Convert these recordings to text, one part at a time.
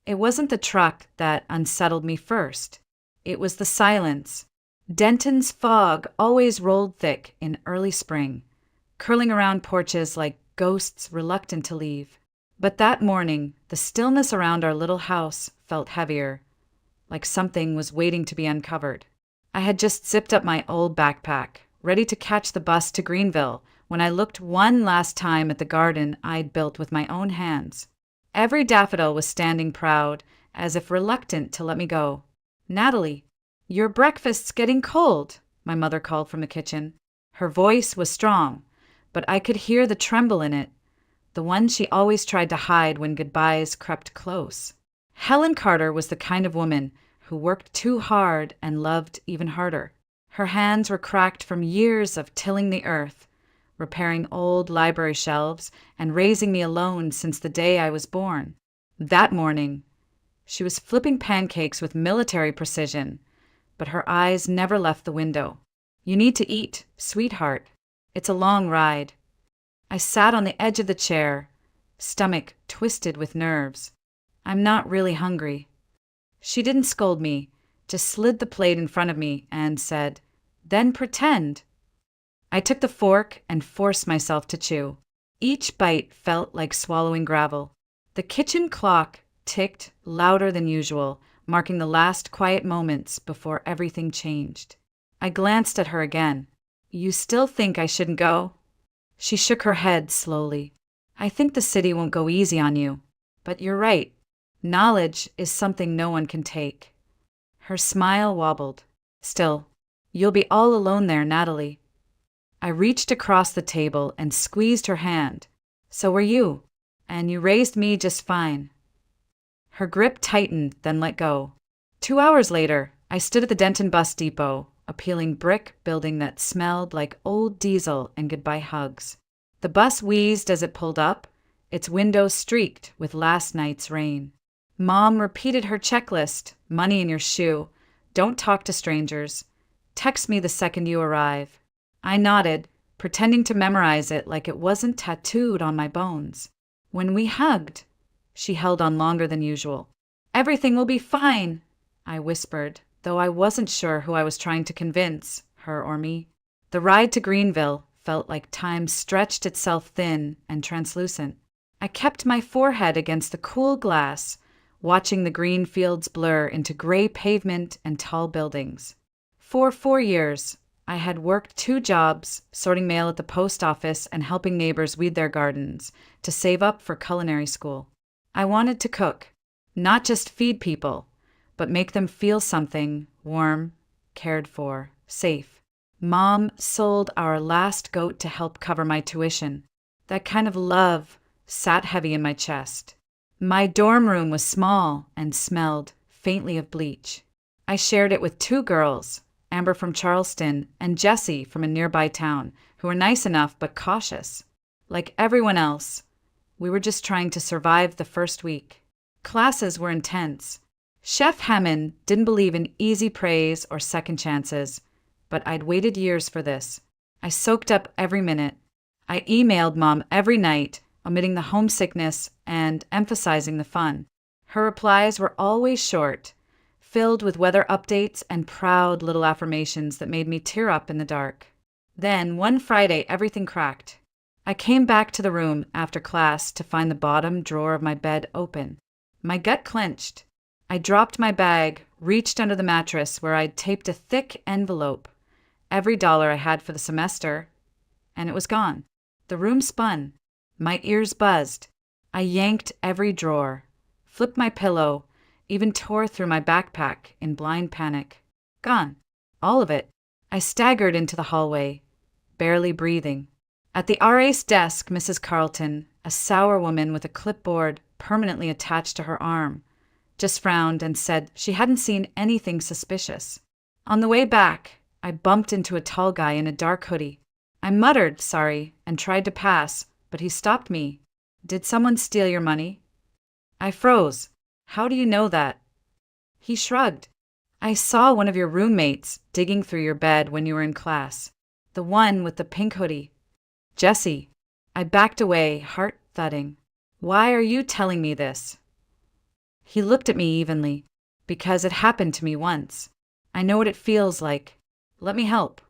It wasn't the truck that unsettled me first. It was the silence. Denton's fog always rolled thick in early spring, curling around porches like ghosts reluctant to leave. But that morning, the stillness around our little house felt heavier, like something was waiting to be uncovered. I had just zipped up my old backpack, ready to catch the bus to Greenville, when I looked one last time at the garden I'd built with my own hands. Every daffodil was standing proud, as if reluctant to let me go. "Natalie, your breakfast's getting cold," my mother called from the kitchen. Her voice was strong, but I could hear the tremble in it, the one she always tried to hide when goodbyes crept close. Helen Carter was the kind of woman who worked too hard and loved even harder. Her hands were cracked from years of tilling the earth, repairing old library shelves, and raising me alone since the day I was born. That morning, she was flipping pancakes with military precision, but her eyes never left the window. "You need to eat, sweetheart. It's a long ride." I sat on the edge of the chair, stomach twisted with nerves. "I'm not really hungry." She didn't scold me, just slid the plate in front of me and said, "Then pretend." I took the fork and forced myself to chew. Each bite felt like swallowing gravel. The kitchen clock ticked louder than usual, marking the last quiet moments before everything changed. I glanced at her again. "You still think I shouldn't go?" She shook her head slowly. "I think the city won't go easy on you. But you're right. Knowledge is something no one can take." Her smile wobbled. "Still, you'll be all alone there, Natalie." I reached across the table and squeezed her hand. "So were you. And you raised me just fine." Her grip tightened, then let go. 2 hours later, I stood at the Denton bus depot, a peeling brick building that smelled like old diesel and goodbye hugs. The bus wheezed as it pulled up, its windows streaked with last night's rain. Mom repeated her checklist: money in your shoe, don't talk to strangers, text me the second you arrive. I nodded, pretending to memorize it like it wasn't tattooed on my bones. When we hugged, she held on longer than usual. "Everything will be fine," I whispered, though I wasn't sure who I was trying to convince, her or me. The ride to Greenville felt like time stretched itself thin and translucent. I kept my forehead against the cool glass, watching the green fields blur into gray pavement and tall buildings. For 4 years, I had worked 2 jobs, sorting mail at the post office and helping neighbors weed their gardens, to save up for culinary school. I wanted to cook, not just feed people, but make them feel something: warm, cared for, safe. Mom sold our last goat to help cover my tuition. That kind of love sat heavy in my chest. My dorm room was small and smelled faintly of bleach. I shared it with 2 girls, Amber from Charleston and Jessie from a nearby town, who were nice enough but cautious. Like everyone else, we were just trying to survive the first week. Classes were intense. Chef Hammond didn't believe in easy praise or second chances, but I'd waited years for this. I soaked up every minute. I emailed Mom every night, omitting the homesickness and emphasizing the fun. Her replies were always short, filled with weather updates and proud little affirmations that made me tear up in the dark. Then, one Friday, everything cracked. I came back to the room after class to find the bottom drawer of my bed open. My gut clenched. I dropped my bag, reached under the mattress where I'd taped a thick envelope, every dollar I had for the semester, and it was gone. The room spun. My ears buzzed. I yanked every drawer, flipped my pillow, even tore through my backpack in blind panic. Gone. All of it. I staggered into the hallway, barely breathing. At the RA's desk, Mrs. Carlton, a sour woman with a clipboard permanently attached to her arm, just frowned and said she hadn't seen anything suspicious. On the way back, I bumped into a tall guy in a dark hoodie. I muttered, sorry, and tried to pass, but he stopped me. "Did someone steal your money?" I froze. "How do you know that?" He shrugged. "I saw one of your roommates digging through your bed when you were in class. The one with the pink hoodie." "Jessie." I backed away, heart thudding. "Why are you telling me this?" He looked at me evenly. Because it happened to me once. I know what it feels like. Let me help.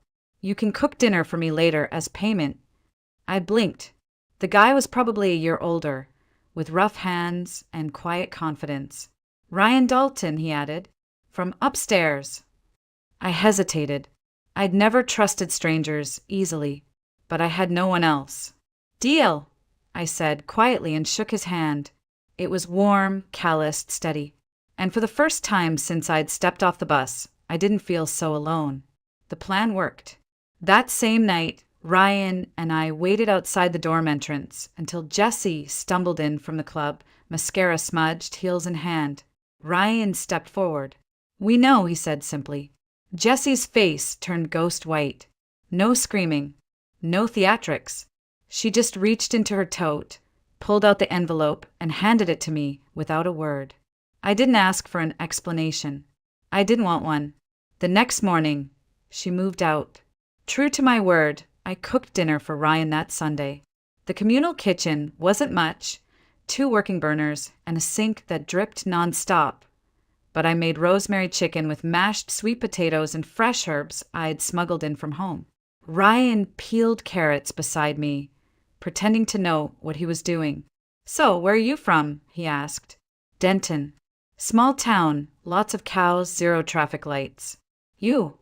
You can cook dinner for me later as payment. I blinked. The guy was probably a year older, with rough hands and quiet confidence. Ryan Dalton, he added, from upstairs. I hesitated. I'd never trusted strangers easily, but I had no one else. Deal, I said quietly and shook his hand. It was warm, calloused, steady. And for the first time since I'd stepped off the bus, I didn't feel so alone. The plan worked. That same night, Ryan and I waited outside the dorm entrance until Jesse stumbled in from the club, mascara smudged, heels in hand. Ryan stepped forward. We know, he said simply. Jesse's face turned ghost white. No screaming. No theatrics. She just reached into her tote, pulled out the envelope, and handed it to me without a word. I didn't ask for an explanation. I didn't want one. The next morning, she moved out. True to my word, I cooked dinner for Ryan that Sunday. The communal kitchen wasn't much, 2 working burners and a sink that dripped nonstop. But I made rosemary chicken with mashed sweet potatoes and fresh herbs I'd smuggled in from home. Ryan peeled carrots beside me, pretending to know what he was doing. So, where are you from? He asked. Denton. Small town, lots of cows, 0 traffic lights. You?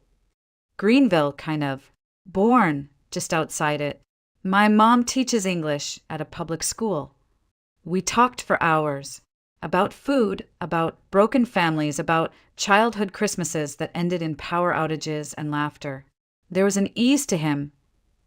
Greenville, kind of. Born just outside it. My mom teaches English at a public school. We talked for hours. About food, about broken families, about childhood Christmases that ended in power outages and laughter. There was an ease to him,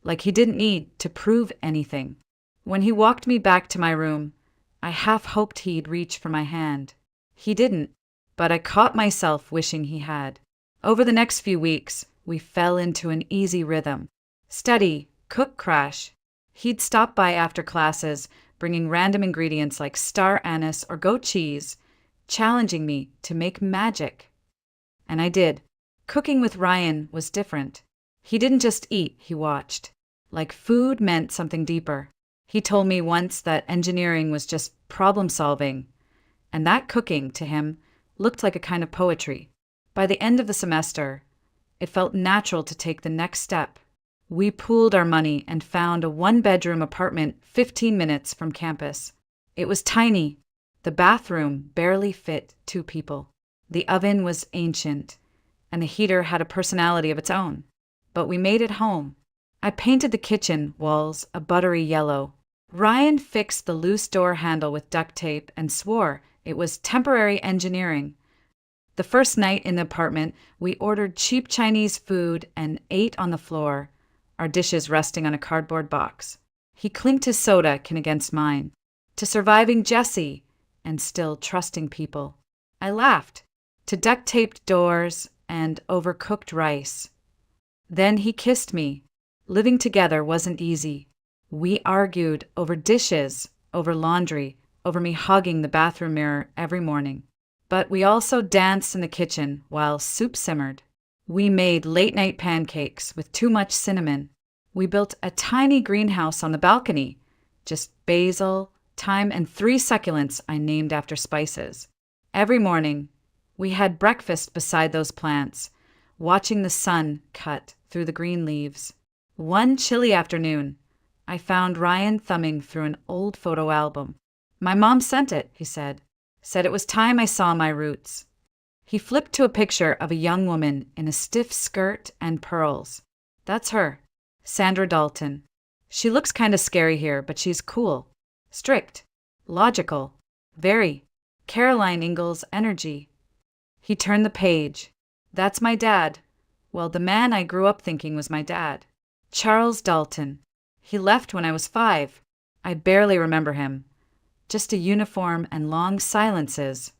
like he didn't need to prove anything. When he walked me back to my room, I half hoped he'd reach for my hand. He didn't, but I caught myself wishing he had. Over the next few weeks, we fell into an easy rhythm. Study, cook, crash. He'd stop by after classes, bringing random ingredients like star anise or goat cheese, challenging me to make magic. And I did. Cooking with Ryan was different. He didn't just eat, he watched. Like food meant something deeper. He told me once that engineering was just problem solving, and that cooking, to him, looked like a kind of poetry. By the end of the semester, it felt natural to take the next step. We pooled our money and found a 1-bedroom apartment 15 minutes from campus. It was tiny. The bathroom barely fit 2 people. The oven was ancient, and the heater had a personality of its own. But we made it home. I painted the kitchen walls a buttery yellow. Ryan fixed the loose door handle with duct tape and swore it was temporary engineering. The first night in the apartment, we ordered cheap Chinese food and ate on the floor, our dishes resting on a cardboard box. He clinked his soda can against mine. To surviving Jesse and still trusting people. I laughed. To duct-taped doors and overcooked rice. Then he kissed me. Living together wasn't easy. We argued over dishes, over laundry, over me hogging the bathroom mirror every morning. But we also danced in the kitchen while soup simmered. We made late-night pancakes with too much cinnamon. We built a tiny greenhouse on the balcony, just basil, thyme, and 3 succulents I named after spices. Every morning, we had breakfast beside those plants, watching the sun cut through the green leaves. One chilly afternoon, I found Ryan thumbing through an old photo album. My mom sent it, he said. Said it was time I saw my roots. He flipped to a picture of a young woman in a stiff skirt and pearls. That's her, Sandra Dalton. She looks kind of scary here, but she's cool, strict, logical, very Caroline Ingalls energy. He turned the page. That's my dad. Well, the man I grew up thinking was my dad. Charles Dalton. He left when I was 5. I barely remember him. Just a uniform and long silences.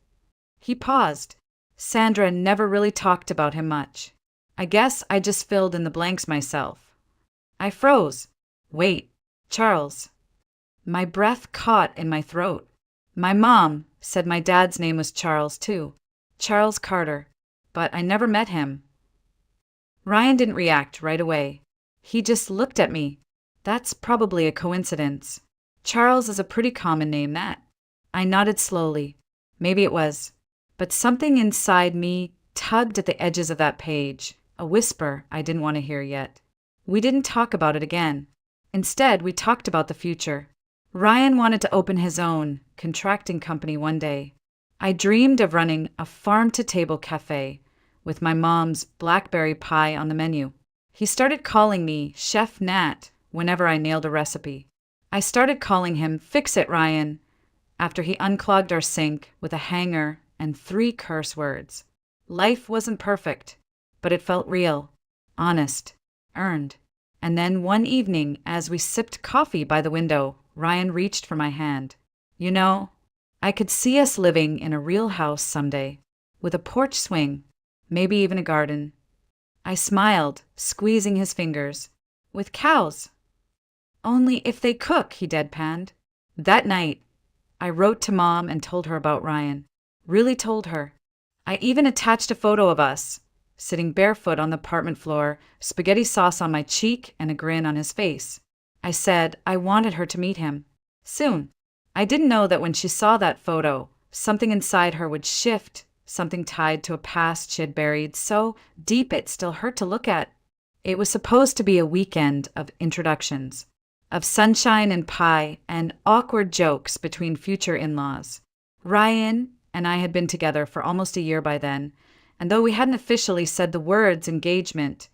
He paused. Sandra never really talked about him much. I guess I just filled in the blanks myself. I froze. Wait, Charles. My breath caught in my throat. My mom said my dad's name was Charles too. Charles Carter. But I never met him. Ryan didn't react right away. He just looked at me. That's probably a coincidence. Charles is a pretty common name, that. I nodded slowly. Maybe it was. But something inside me tugged at the edges of that page, a whisper I didn't want to hear yet. We didn't talk about it again. Instead, we talked about the future. Ryan wanted to open his own contracting company one day. I dreamed of running a farm-to-table cafe with my mom's blackberry pie on the menu. He started calling me Chef Nat whenever I nailed a recipe. I started calling him Fix It Ryan after he unclogged our sink with a hanger and 3 curse words. Life wasn't perfect, but it felt real, honest, earned. And then one evening, as we sipped coffee by the window, Ryan reached for my hand. You know, I could see us living in a real house someday, with a porch swing, maybe even a garden. I smiled, squeezing his fingers. With cows. Only if they cook, he deadpanned. That night, I wrote to Mom and told her about Ryan. Really told her. I even attached a photo of us, sitting barefoot on the apartment floor, spaghetti sauce on my cheek and a grin on his face. I said I wanted her to meet him. Soon. I didn't know that when she saw that photo, something inside her would shift, something tied to a past she had buried so deep it still hurt to look at. It was supposed to be a weekend of introductions, of sunshine and pie and awkward jokes between future in-laws. Ryan and I had been together for almost a year by then, and though we hadn't officially said the words engagement,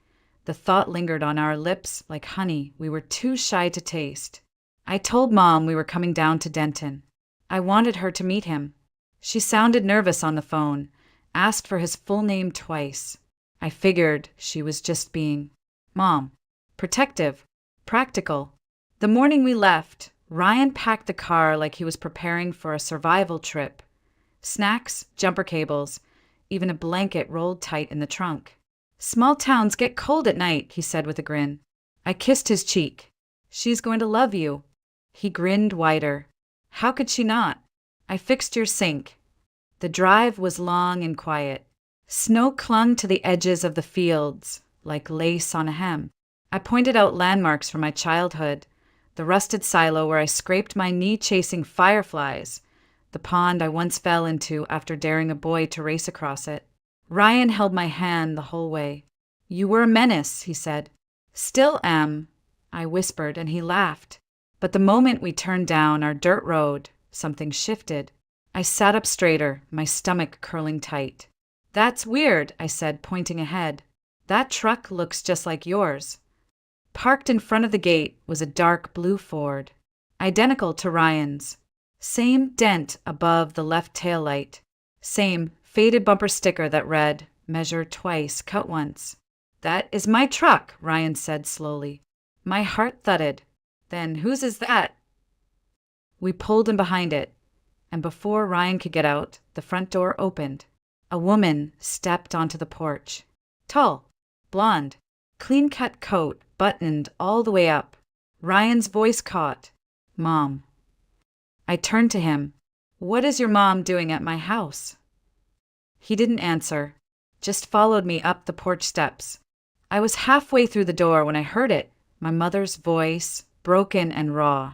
the thought lingered on our lips like honey we were too shy to taste. I told Mom we were coming down to Denton. I wanted her to meet him. She sounded nervous on the phone, asked for his full name twice. I figured she was just being Mom, protective, practical. The morning we left, Ryan packed the car like he was preparing for a survival trip. Snacks, jumper cables, even a blanket rolled tight in the trunk. Small towns get cold at night, he said with a grin. I kissed his cheek. She's going to love you. He grinned wider. How could she not? I fixed your sink. The drive was long and quiet. Snow clung to the edges of the fields, like lace on a hem. I pointed out landmarks from my childhood, the rusted silo where I scraped my knee chasing fireflies, the pond I once fell into after daring a boy to race across it. Ryan held my hand the whole way. You were a menace, he said. Still am, I whispered, and he laughed. But the moment we turned down our dirt road, something shifted. I sat up straighter, my stomach curling tight. That's weird, I said, pointing ahead. That truck looks just like yours. Parked in front of the gate was a dark blue Ford, identical to Ryan's. Same dent above the left taillight. Same faded bumper sticker that read, measure twice, cut once. That is my truck, Ryan said slowly. My heart thudded. Then whose is that? We pulled in behind it, and before Ryan could get out, the front door opened. A woman stepped onto the porch. Tall, blonde, clean-cut coat buttoned all the way up. Ryan's voice caught. Mom. I turned to him. What is your mom doing at my house? He didn't answer, just followed me up the porch steps. I was halfway through the door when I heard it, my mother's voice, broken and raw,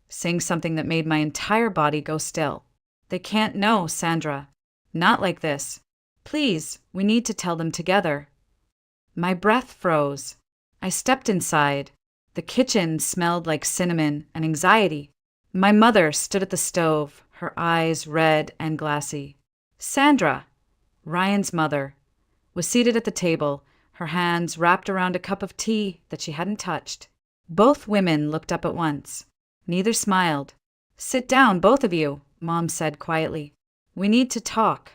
saying something that made my entire body go still. They can't know, Sandra. Not like this. Please, we need to tell them together. My breath froze. I stepped inside. The kitchen smelled like cinnamon and anxiety. My mother stood at the stove, her eyes red and glassy. Sandra, Ryan's mother, was seated at the table, her hands wrapped around a cup of tea that she hadn't touched. Both women looked up at once. Neither smiled. Sit down, both of you, Mom said quietly. We need to talk.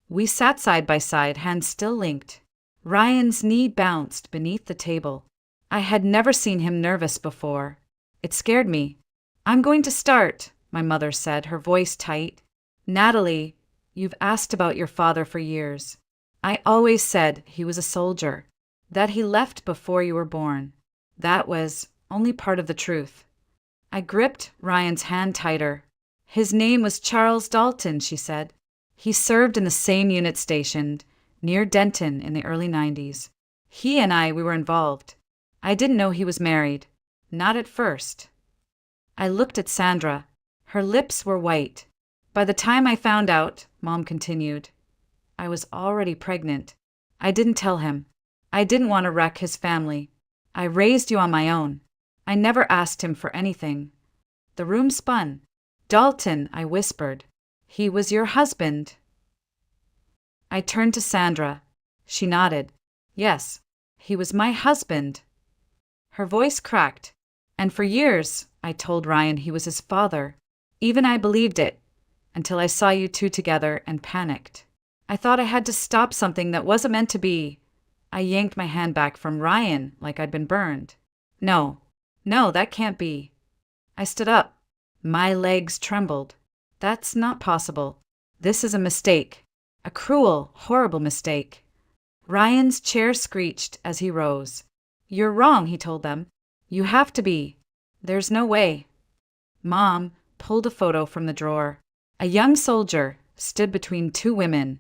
We sat side by side, hands still linked. Ryan's knee bounced beneath the table. I had never seen him nervous before. It scared me. I'm going to start, my mother said, her voice tight. Natalie, you've asked about your father for years. I always said he was a soldier, that he left before you were born. That was only part of the truth. I gripped Ryan's hand tighter. His name was Charles Dalton, she said. He served in the same unit stationed near Denton in the early 90s. We were involved. I didn't know he was married. Not at first. I looked at Sandra. Her lips were white, By the time I found out, Mom continued, I was already pregnant. I didn't tell him. I didn't want to wreck his family. I raised you on my own. I never asked him for anything. The room spun. Dalton, I whispered. He was your husband. I turned to Sandra. She nodded. Yes, he was my husband. Her voice cracked. And for years, I told Ryan he was his father. Even I believed it, until I saw you two together and panicked. I thought I had to stop something that wasn't meant to be. I yanked my hand back from Ryan like I'd been burned. No, that can't be. I stood up. My legs trembled. That's not possible. This is a mistake. A cruel, horrible mistake. Ryan's chair screeched as he rose. You're wrong, he told them. You have to be. There's no way. Mom pulled a photo from the drawer. A young soldier stood between two women,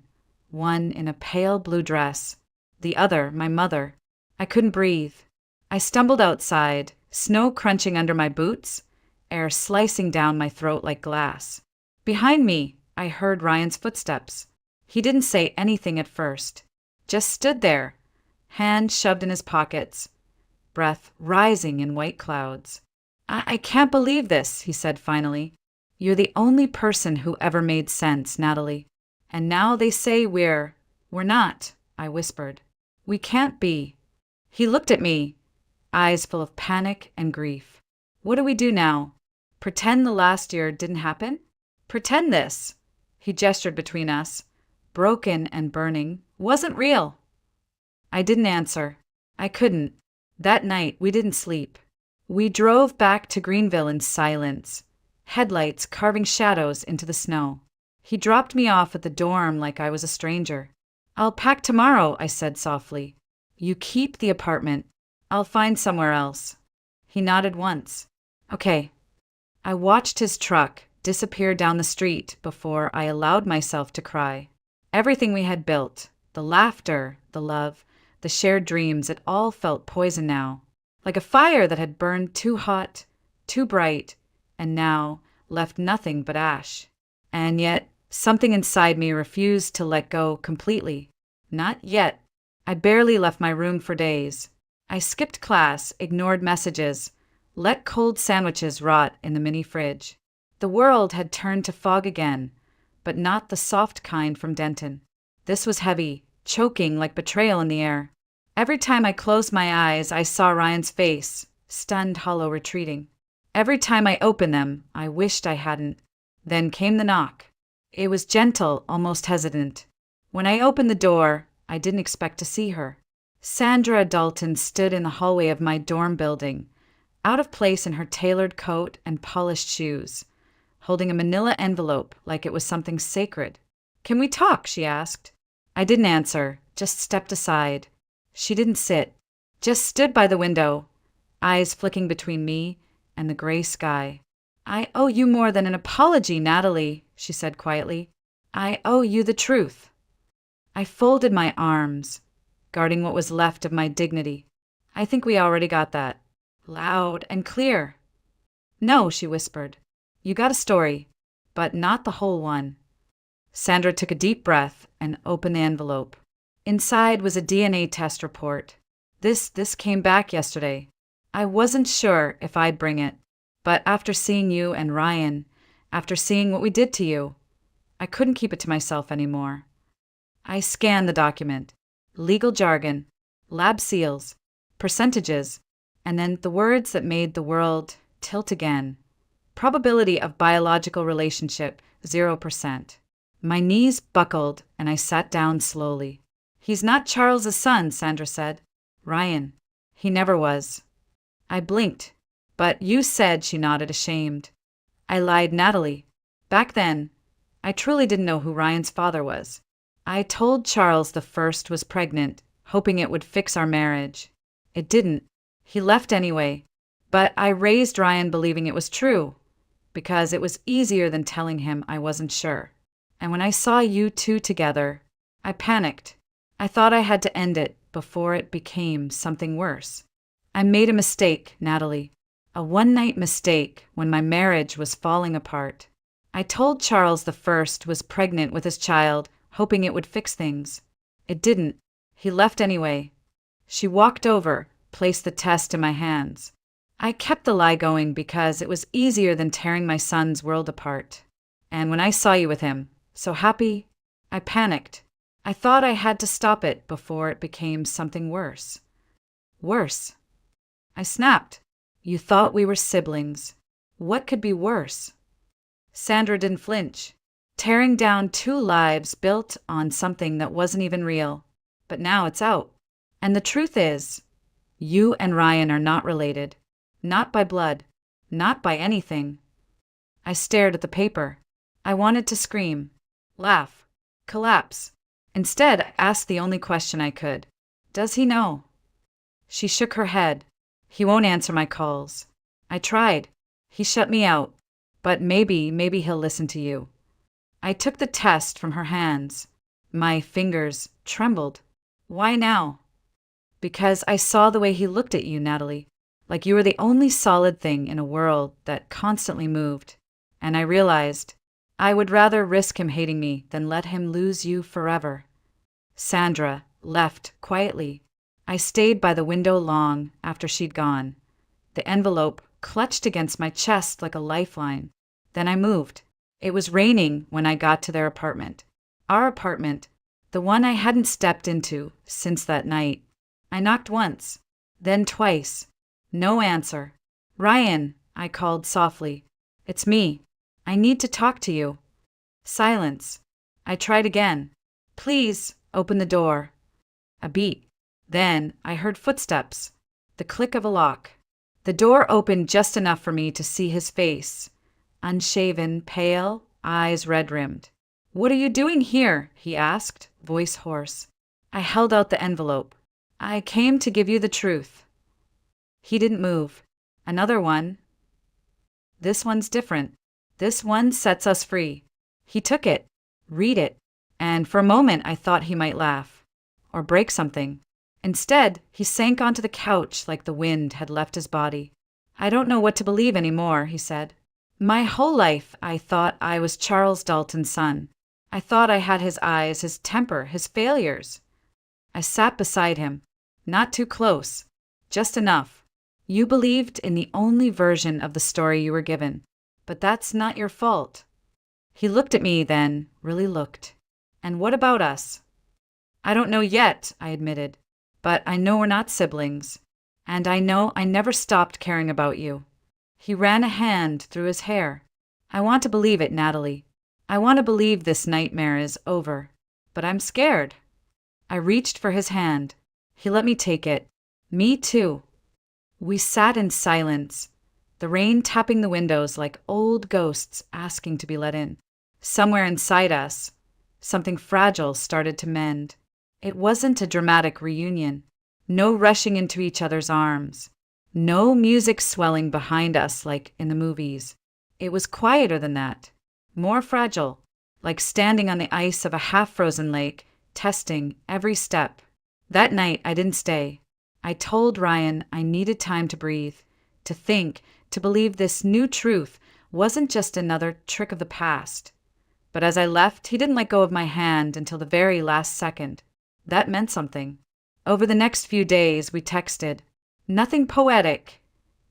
one in a pale blue dress, the other my mother. I couldn't breathe. I stumbled outside, snow crunching under my boots, air slicing down my throat like glass. Behind me, I heard Ryan's footsteps. He didn't say anything at first, just stood there, hands shoved in his pockets, breath rising in white clouds. I can't believe this, he said finally. You're the only person who ever made sense, Natalie. And now they say we're not, I whispered. We can't be. He looked at me, eyes full of panic and grief. What do we do now? Pretend the last year didn't happen? Pretend this, he gestured between us, broken and burning, wasn't real. I didn't answer. I couldn't. That night, we didn't sleep. We drove back to Greenville in silence, headlights carving shadows into the snow. He dropped me off at the dorm like I was a stranger. I'll pack tomorrow, I said softly. You keep the apartment. I'll find somewhere else. He nodded once. Okay. I watched his truck disappear down the street before I allowed myself to cry. Everything we had built, the laughter, the love, the shared dreams, it all felt poison now. Like a fire that had burned too hot, too bright, and now left nothing but ash. And yet, something inside me refused to let go completely. Not yet. I barely left my room for days. I skipped class, ignored messages, let cold sandwiches rot in the mini fridge. The world had turned to fog again, but not the soft kind from Denton. This was heavy, choking like betrayal in the air. Every time I closed my eyes, I saw Ryan's face, stunned, hollow, retreating. Every time I opened them, I wished I hadn't. Then came the knock. It was gentle, almost hesitant. When I opened the door, I didn't expect to see her. Sandra Dalton stood in the hallway of my dorm building, out of place in her tailored coat and polished shoes, holding a manila envelope like it was something sacred. Can we talk? She asked. I didn't answer, just stepped aside. She didn't sit, just stood by the window, eyes flicking between me and the gray sky. I owe you more than an apology, Natalie, she said quietly. I owe you the truth. I folded my arms, guarding what was left of my dignity. I think we already got that. Loud and clear. No, she whispered. You got a story, but not the whole one. Sandra took a deep breath and opened the envelope. Inside was a DNA test report. This came back yesterday. I wasn't sure if I'd bring it, but after seeing you and Ryan, after seeing what we did to you, I couldn't keep it to myself anymore. I scanned the document. Legal jargon, lab seals, percentages, and then the words that made the world tilt again. Probability of biological relationship, 0%. My knees buckled and I sat down slowly. He's not Charles's son, Sandra said. Ryan. He never was. I blinked. But you said, she nodded, ashamed. I lied, Natalie. Back then, I truly didn't know who Ryan's father was. I told Charles the first was pregnant, hoping it would fix our marriage. It didn't. He left anyway. But I raised Ryan believing it was true, because it was easier than telling him I wasn't sure. And when I saw you two together, I panicked. I thought I had to end it before it became something worse. I made a mistake, Natalie. A one-night mistake when my marriage was falling apart. I told Charles the First was pregnant with his child, hoping it would fix things. It didn't. He left anyway. She walked over, placed the test in my hands. I kept the lie going because it was easier than tearing my son's world apart. And when I saw you with him, so happy, I panicked. I thought I had to stop it before it became something worse. Worse. I snapped. You thought we were siblings. What could be worse? Sandra didn't flinch, tearing down 2 lives built on something that wasn't even real. But now it's out. And the truth is, you and Ryan are not related. Not by blood. Not by anything. I stared at the paper. I wanted to scream, laugh, collapse. Instead, I asked the only question I could. Does he know? She shook her head. He won't answer my calls. I tried. He shut me out. But maybe he'll listen to you. I took the test from her hands. My fingers trembled. Why now? Because I saw the way he looked at you, Natalie. Like you were the only solid thing in a world that constantly moved. And I realized I would rather risk him hating me than let him lose you forever. Sandra left quietly. I stayed by the window long after she'd gone. The envelope clutched against my chest like a lifeline. Then I moved. It was raining when I got to their apartment. Our apartment, the one I hadn't stepped into since that night. I knocked once, then twice. No answer. Ryan, I called softly. It's me. I need to talk to you. Silence. I tried again. Please, open the door. A beat. Then I heard footsteps. The click of a lock. The door opened just enough for me to see his face. Unshaven, pale, eyes red-rimmed. What are you doing here? He asked, voice hoarse. I held out the envelope. I came to give you the truth. He didn't move. Another one. This one's different. This one sets us free. He took it. Read it. And for a moment I thought he might laugh. Or break something. Instead, he sank onto the couch like the wind had left his body. I don't know what to believe anymore, he said. My whole life I thought I was Charles Dalton's son. I thought I had his eyes, his temper, his failures. I sat beside him. Not too close. Just enough. You believed in the only version of the story you were given. But that's not your fault. He looked at me then, really looked. And what about us? I don't know yet, I admitted. But I know we're not siblings. And I know I never stopped caring about you. He ran a hand through his hair. I want to believe it, Natalie. I want to believe this nightmare is over. But I'm scared. I reached for his hand. He let me take it. Me too. We sat in silence, the rain tapping the windows like old ghosts asking to be let in. Somewhere inside us, something fragile started to mend. It wasn't a dramatic reunion. No rushing into each other's arms. No music swelling behind us like in the movies. It was quieter than that. More fragile, like standing on the ice of a half-frozen lake, testing every step. That night, I didn't stay. I told Ryan I needed time to breathe, to think, to believe this new truth wasn't just another trick of the past. But as I left, he didn't let go of my hand until the very last second. That meant something. Over the next few days, we texted. Nothing poetic,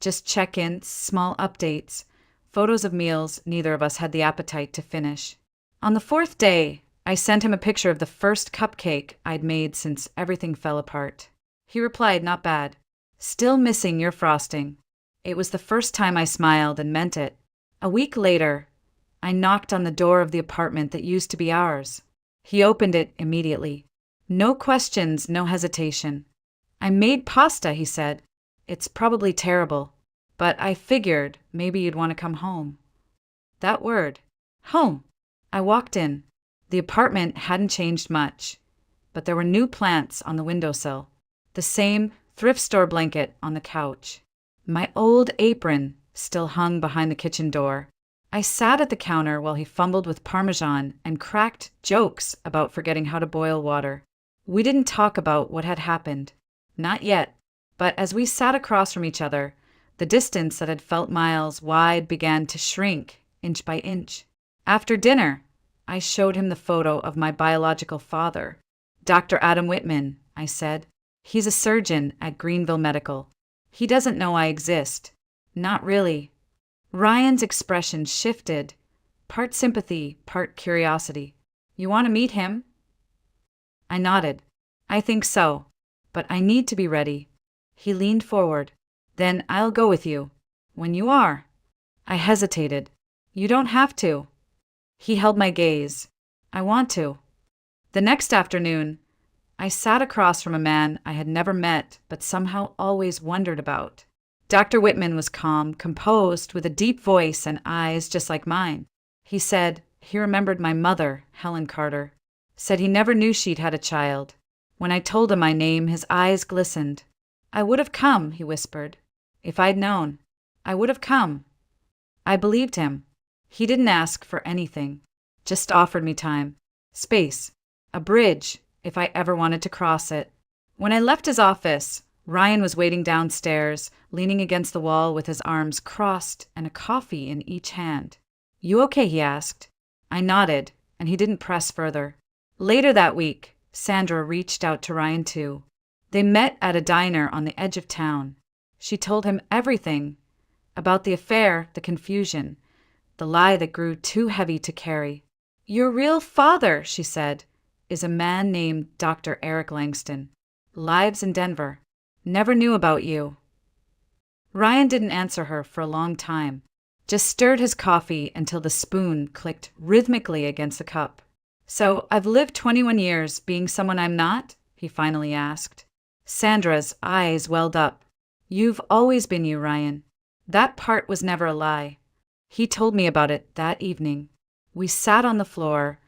just check-ins, small updates, photos of meals neither of us had the appetite to finish. On the 4th day, I sent him a picture of the first cupcake I'd made since everything fell apart. He replied, not bad. Still missing your frosting. It was the first time I smiled and meant it. A week later, I knocked on the door of the apartment that used to be ours. He opened it immediately. No questions, no hesitation. I made pasta, he said. It's probably terrible, but I figured maybe you'd want to come home. That word. Home. I walked in. The apartment hadn't changed much, but there were new plants on the windowsill. The same thrift store blanket on the couch. My old apron still hung behind the kitchen door. I sat at the counter while he fumbled with Parmesan and cracked jokes about forgetting how to boil water. We didn't talk about what had happened. Not yet. But as we sat across from each other, the distance that had felt miles wide began to shrink inch by inch. After dinner, I showed him the photo of my biological father. Dr. Adam Whitman, I said. He's a surgeon at Greenville Medical. He doesn't know I exist. Not really. Ryan's expression shifted, part sympathy, part curiosity. You want to meet him? I nodded. I think so, but I need to be ready. He leaned forward. Then I'll go with you. When you are. I hesitated. You don't have to. He held my gaze. I want to. The next afternoon, I sat across from a man I had never met but somehow always wondered about. Dr. Whitman was calm, composed, with a deep voice and eyes just like mine. He said he remembered my mother, Helen Carter. Said he never knew she'd had a child. When I told him my name, his eyes glistened. I would have come, he whispered. If I'd known, I would have come. I believed him. He didn't ask for anything, just offered me time, space, a bridge, if I ever wanted to cross it. When I left his office, Ryan was waiting downstairs, leaning against the wall with his arms crossed and a coffee in each hand. You okay? He asked. I nodded, and he didn't press further. Later that week, Sandra reached out to Ryan too. They met at a diner on the edge of town. She told him everything about the affair, the confusion, the lie that grew too heavy to carry. Your real father, she said, is a man named Dr. Eric Langston. Lives in Denver. Never knew about you. Ryan didn't answer her for a long time, just stirred his coffee until the spoon clicked rhythmically against the cup. So I've lived 21 years being someone I'm not? He finally asked. Sandra's eyes welled up. You've always been you, Ryan. That part was never a lie. He told me about it that evening. We sat on the floor,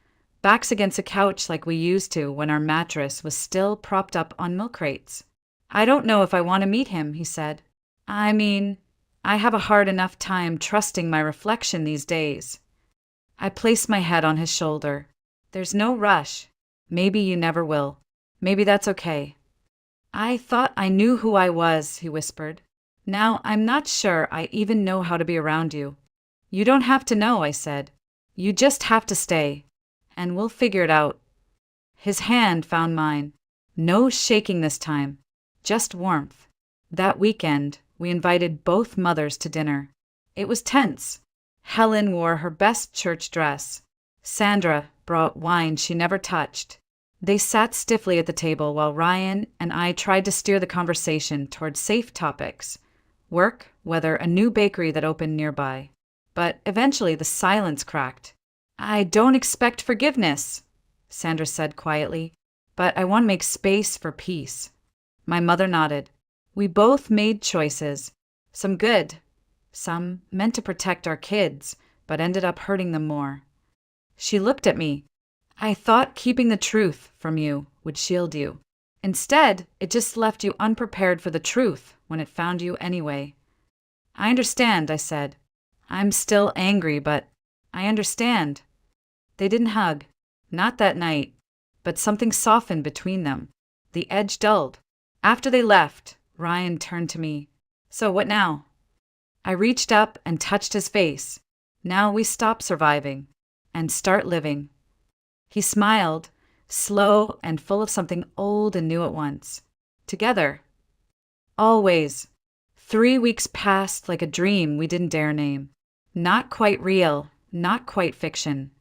backs against a couch like we used to when our mattress was still propped up on milk crates. I don't know if I want to meet him, he said. I mean, I have a hard enough time trusting my reflection these days. I placed my head on his shoulder. There's no rush. Maybe you never will. Maybe that's okay. I thought I knew who I was, he whispered. Now I'm not sure I even know how to be around you. You don't have to know, I said. You just have to stay, and we'll figure it out. His hand found mine. No shaking this time, just warmth. That weekend, we invited both mothers to dinner. It was tense. Helen wore her best church dress. Sandra brought wine she never touched. They sat stiffly at the table while Ryan and I tried to steer the conversation toward safe topics. Work, weather, a new bakery that opened nearby. But eventually the silence cracked. I don't expect forgiveness, Sandra said quietly, but I want to make space for peace. My mother nodded. We both made choices. Some good, some meant to protect our kids, but ended up hurting them more. She looked at me. I thought keeping the truth from you would shield you. Instead, it just left you unprepared for the truth when it found you anyway. I understand, I said. I'm still angry, but I understand. They didn't hug. Not that night. But something softened between them. The edge dulled. After they left, Ryan turned to me. So what now? I reached up and touched his face. Now we stop surviving and start living. He smiled, slow and full of something old and new at once. Together. Always. 3 weeks passed like a dream we didn't dare name. Not quite real, not quite fiction.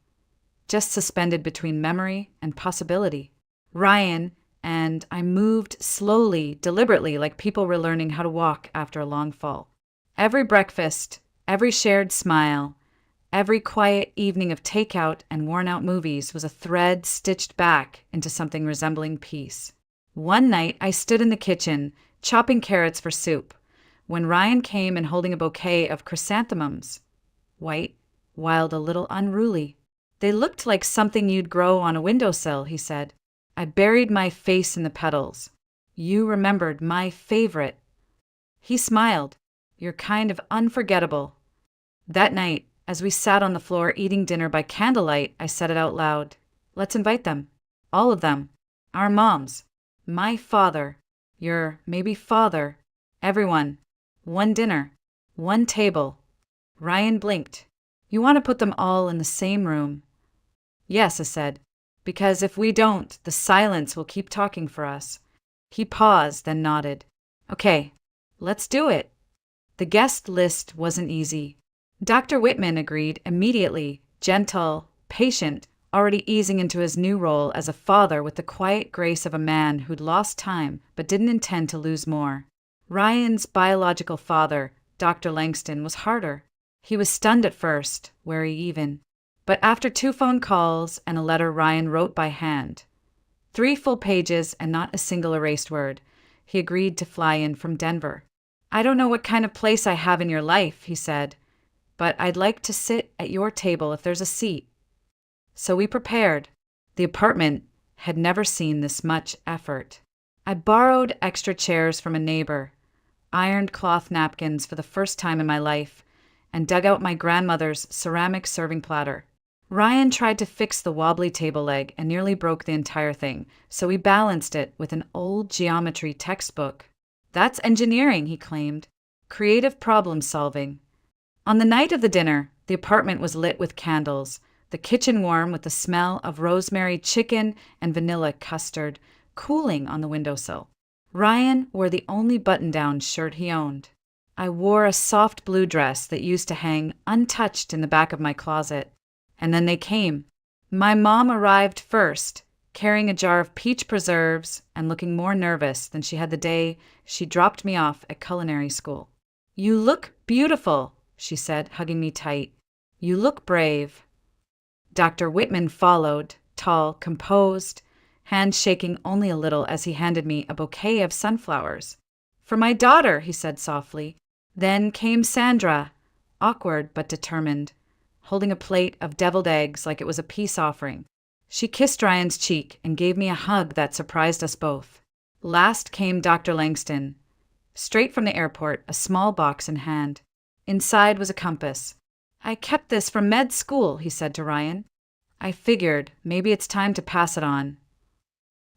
Just suspended between memory and possibility. Ryan and I moved slowly, deliberately, like people were learning how to walk after a long fall. Every breakfast, every shared smile, every quiet evening of takeout and worn-out movies was a thread stitched back into something resembling peace. One night, I stood in the kitchen, chopping carrots for soup, when Ryan came and holding a bouquet of chrysanthemums. White, wild, a little unruly. They looked like something you'd grow on a windowsill, he said. I buried my face in the petals. You remembered my favorite. He smiled. You're kind of unforgettable. That night, as we sat on the floor eating dinner by candlelight, I said it out loud. Let's invite them. All of them. Our moms. My father. Your maybe father. Everyone. One dinner. One table. Ryan blinked. You want to put them all in the same room. Yes, I said, because if we don't, the silence will keep talking for us. He paused, then nodded. Okay, let's do it. The guest list wasn't easy. Dr. Whitman agreed immediately, gentle, patient, already easing into his new role as a father with the quiet grace of a man who'd lost time but didn't intend to lose more. Ryan's biological father, Dr. Langston, was harder. He was stunned at first, wary even. But after 2 phone calls and a letter Ryan wrote by hand, 3 full pages and not a single erased word, he agreed to fly in from Denver. I don't know what kind of place I have in your life, he said, but I'd like to sit at your table if there's a seat. So we prepared. The apartment had never seen this much effort. I borrowed extra chairs from a neighbor, ironed cloth napkins for the first time in my life, and dug out my grandmother's ceramic serving platter. Ryan tried to fix the wobbly table leg and nearly broke the entire thing, so we balanced it with an old geometry textbook. That's engineering, he claimed. Creative problem solving. On the night of the dinner, the apartment was lit with candles, the kitchen warm with the smell of rosemary chicken and vanilla custard cooling on the windowsill. Ryan wore the only button-down shirt he owned. I wore a soft blue dress that used to hang untouched in the back of my closet. And then they came. My mom arrived first, carrying a jar of peach preserves and looking more nervous than she had the day she dropped me off at culinary school. You look beautiful, she said, hugging me tight. You look brave. Dr. Whitman followed, tall, composed, hands shaking only a little as he handed me a bouquet of sunflowers. For my daughter, he said softly. Then came Sandra, awkward but determined, holding a plate of deviled eggs like it was a peace offering. She kissed Ryan's cheek and gave me a hug that surprised us both. Last came Dr. Langston, straight from the airport, a small box in hand. Inside was a compass. I kept this from med school, he said to Ryan. I figured maybe it's time to pass it on.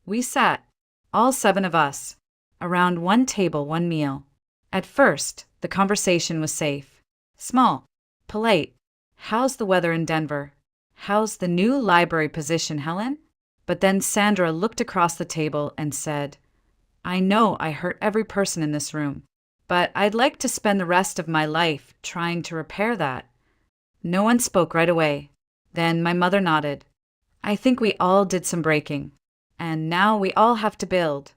We sat, all 7 of us, around one table, one meal. At first, the conversation was safe, small, polite. How's the weather in Denver? How's the new library position, Helen? But then Sandra looked across the table and said, I know I hurt every person in this room, but I'd like to spend the rest of my life trying to repair that. No one spoke right away. Then my mother nodded. I think we all did some breaking, and now we all have to build.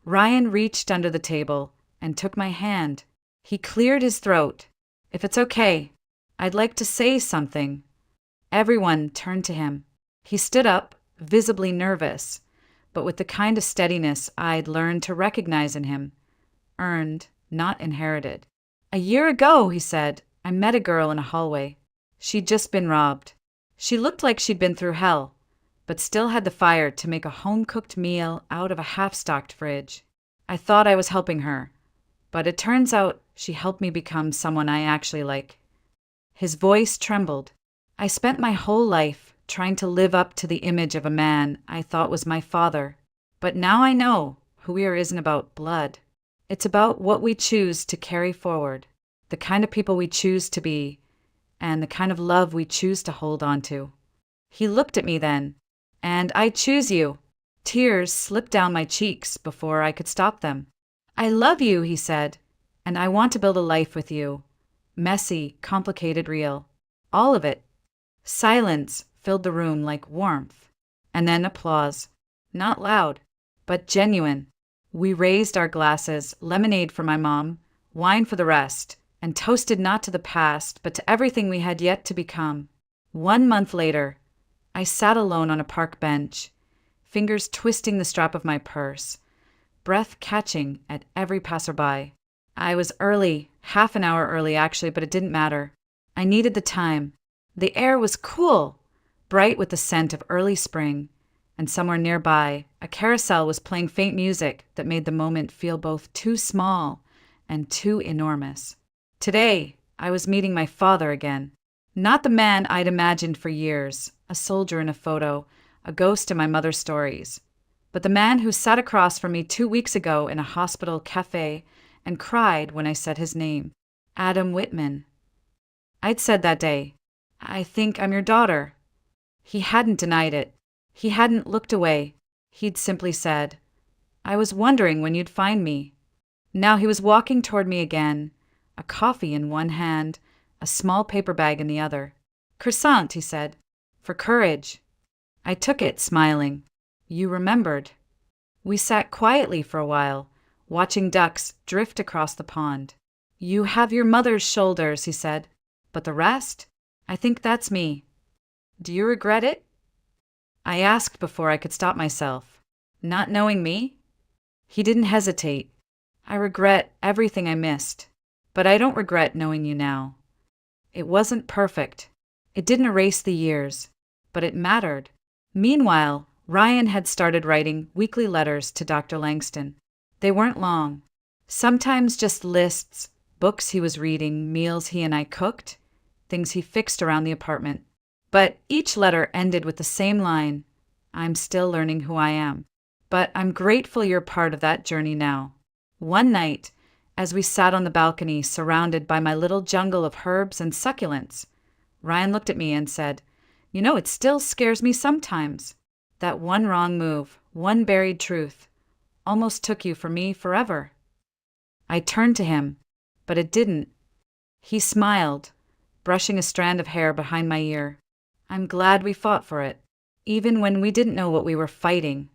Ryan reached under the table and took my hand. He cleared his throat. If it's okay, I'd like to say something. Everyone turned to him. He stood up, visibly nervous, but with the kind of steadiness I'd learned to recognize in him. Earned, not inherited. A year ago, he said, I met a girl in a hallway. She'd just been robbed. She looked like she'd been through hell, but still had the fire to make a home-cooked meal out of a half-stocked fridge. I thought I was helping her, but it turns out she helped me become someone I actually like. His voice trembled. I spent my whole life trying to live up to the image of a man I thought was my father. But now I know who we are isn't about blood. It's about what we choose to carry forward, the kind of people we choose to be, and the kind of love we choose to hold on to. He looked at me then, and I choose you. Tears slipped down my cheeks before I could stop them. I love you, he said, and I want to build a life with you. Messy, complicated, real. All of it. Silence filled the room like warmth. And then applause. Not loud, but genuine. We raised our glasses, lemonade for my mom, wine for the rest, and toasted not to the past, but to everything we had yet to become. 1 month later, I sat alone on a park bench, fingers twisting the strap of my purse, breath catching at every passerby. I was early, half an hour early actually, but it didn't matter. I needed the time. The air was cool, bright with the scent of early spring, and somewhere nearby, a carousel was playing faint music that made the moment feel both too small and too enormous. Today, I was meeting my father again. Not the man I'd imagined for years, a soldier in a photo, a ghost in my mother's stories, but the man who sat across from me 2 weeks ago in a hospital cafe and cried when I said his name, Adam Whitman. I'd said that day, I think I'm your daughter." He hadn't denied it. He hadn't looked away. He'd simply said, "I was wondering when you'd find me." Now he was walking toward me again, a coffee in one hand, a small paper bag in the other. "Croissant," he said, "for courage." I took it, smiling. "You remembered." We sat quietly for a while, watching ducks drift across the pond. "You have your mother's shoulders," he said, "but the rest? I think that's me. Do you regret it?" I asked before I could stop myself. "Not knowing me?" He didn't hesitate. "I regret everything I missed, but I don't regret knowing you now. It wasn't perfect. It didn't erase the years, but it mattered." Meanwhile, Ryan had started writing weekly letters to Dr. Langston. They weren't long. Sometimes just lists, books he was reading, meals he and I cooked, things he fixed around the apartment. But each letter ended with the same line: "I'm still learning who I am. But I'm grateful you're part of that journey now." One night, as we sat on the balcony surrounded by my little jungle of herbs and succulents, Ryan looked at me and said, "You know, it still scares me sometimes. That one wrong move, one buried truth, almost took you from me forever." I turned to him, but it didn't. He smiled, brushing a strand of hair behind my ear. "I'm glad we fought for it, even when we didn't know what we were fighting."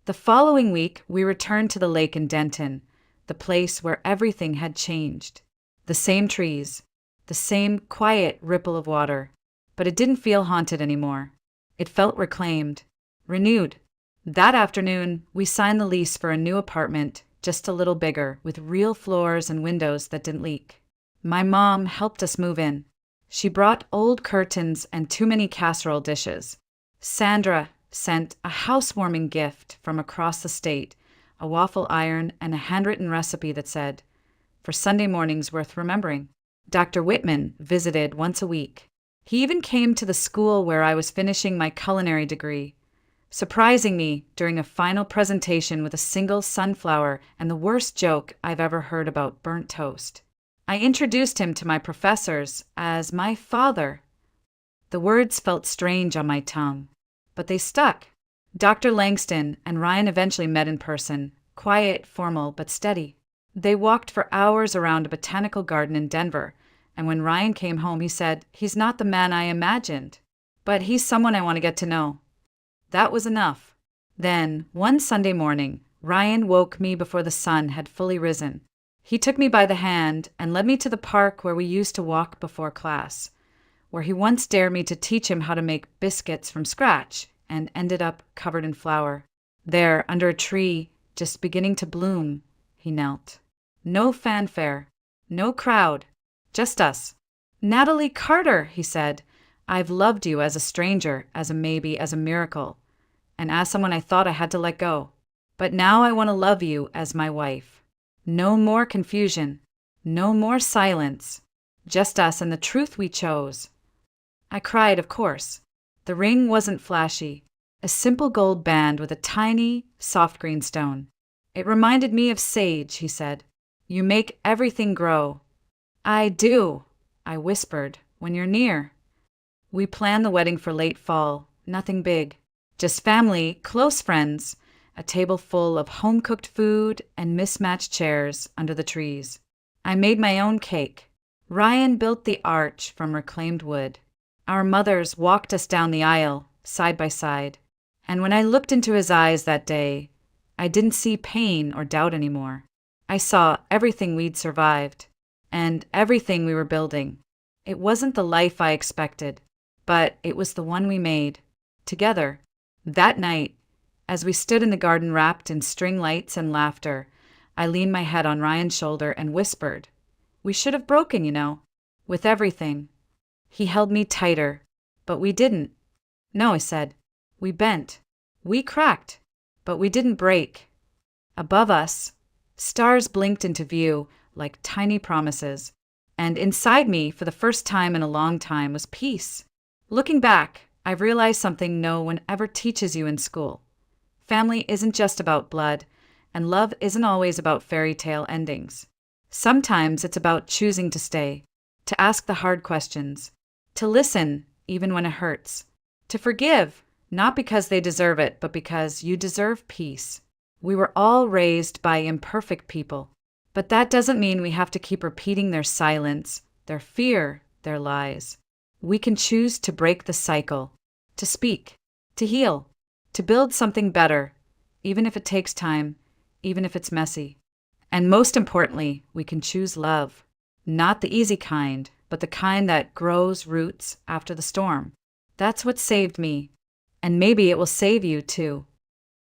The following week, we returned to the lake in Denton, the place where everything had changed. The same trees, the same quiet ripple of water, but it didn't feel haunted anymore. It felt reclaimed, renewed. That afternoon, we signed the lease for a new apartment, just a little bigger, with real floors and windows that didn't leak. My mom helped us move in. She brought old curtains and too many casserole dishes. Sandra sent a housewarming gift from across the state, a waffle iron and a handwritten recipe that said, "For Sunday mornings worth remembering." Dr. Whitman visited once a week. He even came to the school where I was finishing my culinary degree, surprising me during a final presentation with a single sunflower and the worst joke I've ever heard about burnt toast. I introduced him to my professors as my father. The words felt strange on my tongue, but they stuck. Dr. Langston and Ryan eventually met in person, quiet, formal, but steady. They walked for hours around a botanical garden in Denver, and when Ryan came home, he said, "He's not the man I imagined, but he's someone I want to get to know." That was enough. Then, one Sunday morning, Ryan woke me before the sun had fully risen. He took me by the hand and led me to the park where we used to walk before class, where he once dared me to teach him how to make biscuits from scratch and ended up covered in flour. There, under a tree, just beginning to bloom, he knelt. No fanfare, no crowd, just us. "Natalie Carter," he said, "I've loved you as a stranger, as a maybe, as a miracle, and as someone I thought I had to let go. But now I want to love you as my wife. No more confusion, no more silence, just us and the truth we chose." I cried, of course. The ring wasn't flashy, a simple gold band with a tiny, soft green stone. "It reminded me of sage," he said. "You make everything grow." "I do," I whispered, "when you're near." We planned the wedding for late fall, nothing big. Just family, close friends, a table full of home-cooked food and mismatched chairs under the trees. I made my own cake. Ryan built the arch from reclaimed wood. Our mothers walked us down the aisle, side by side. And when I looked into his eyes that day, I didn't see pain or doubt anymore. I saw everything we'd survived, and everything we were building. It wasn't the life I expected, but it was the one we made, together. That night, as we stood in the garden wrapped in string lights and laughter, I leaned my head on Ryan's shoulder and whispered, "We should have broken, you know, with everything." He held me tighter, but we didn't. "No," I said, "we bent. We cracked, but we didn't break." Above us, stars blinked into view like tiny promises, and inside me, for the first time in a long time, was peace. Looking back, I've realized something no one ever teaches you in school. Family isn't just about blood, and love isn't always about fairy tale endings. Sometimes it's about choosing to stay, to ask the hard questions, To listen, even when it hurts. To forgive, not because they deserve it, but because you deserve peace. We were all raised by imperfect people, but that doesn't mean we have to keep repeating their silence, their fear, their lies. We can choose to break the cycle, to speak, to heal, to build something better, even if it takes time, even if it's messy. And most importantly, we can choose love. Not the easy kind, but the kind that grows roots after the storm. That's what saved me. And maybe it will save you too.